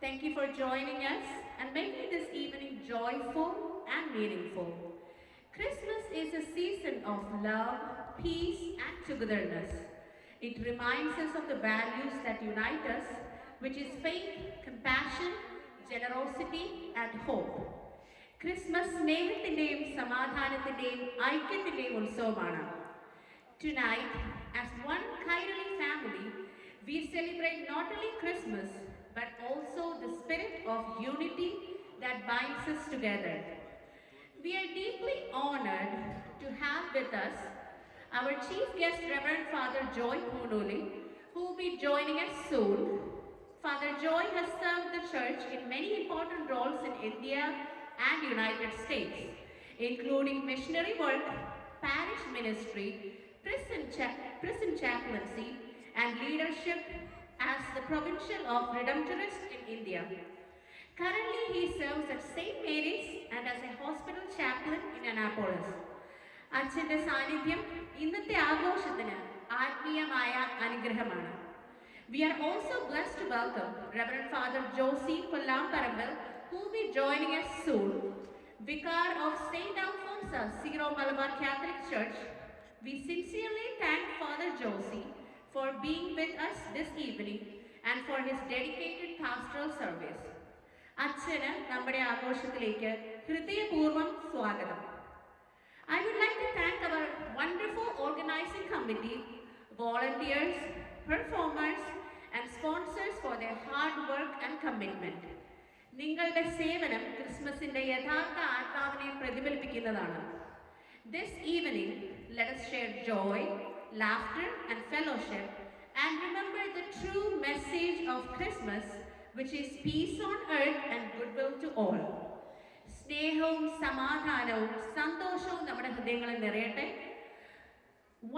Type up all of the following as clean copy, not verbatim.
Thank you for joining us and making this evening joyful and meaningful. Christmas is a season of love, peace, and togetherness. It reminds us of the values that unite us, which is faith, compassion, generosity, and hope. Christmas സ്നേഹത്തിൻ്റെയും സമാധാനത്തിൻ്റെയും ഐക്യത്തിൻ്റെയും ഉത്സവമാണ്. Tonight, as one Kairali family, we celebrate not only Christmas but also the spirit of unity that binds us together. We are deeply honored to have with us our chief guest, Reverend Father Joy Punuli, who will be joining us soon. Father Joy has served the church in many important roles in India and United States, including missionary work, parish ministry, prison chaplaincy, and leadership as the Provincial of Redemptorist in India. Currently, he serves at St. Mary's and as a hospital chaplain in Annapolis. അച്ഛൻ്റെ സാന്നിധ്യം ഇന്നത്തെ ആഘോഷത്തിന് ആത്മീയമായ അനുഗ്രഹമാണ്. We are also blessed to welcome Reverend Father Josie Kollamparambal, who will be joining us soon, Vicar of St. Alphonsus Syro-Malabar Catholic Church. We sincerely thank Father Josie for being with us this evening and for his dedicated pastoral service. അച്ഛന് നമ്മുടെ ആഘോഷത്തിലേക്ക് ഹൃദയപൂർവ്വം സ്വാഗതം. I would like to thank our wonderful organizing committee, volunteers, performers, and sponsors for their hard work and commitment. നിങ്ങളുടെ സേവനം ക്രിസ്മസിന്റെ യഥാർത്ഥ ആത്മാവിനെ പ്രതിഫലിപ്പിക്കുന്നതാണ്. This evening, let us share joy, laughter, and fellowship, and remember the true message of Christmas, which is peace on earth and goodwill to all. സ്നേഹവും സമാധാനവും സന്തോഷവും നമ്മുടെ ഹൃദയങ്ങളിൽ നിറയട്ടെ.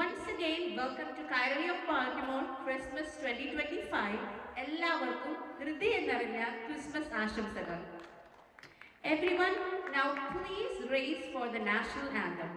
Once again, welcome to Kairali of Baltimore Christmas 2025. എല്ലാവർക്കും ഹൃദയം നിറഞ്ഞ Christmas ആശംസകൾ. Everyone, now please raise for the national anthem.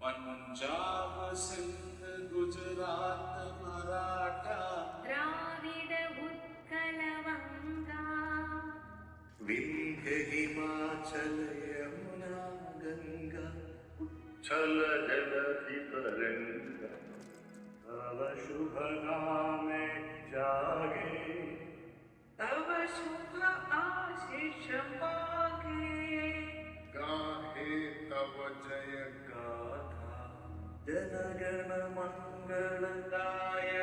Punjab Sindh Gujarat Maratha Dravid Utkal वंगा विंध्य हिमाचल यमुना गंगा उच्छल जलधि तरंगा तव शुभ नामे जागे तव शुभ आशीष मागे गाहे तव जय गाथा जनगण मंगलदायक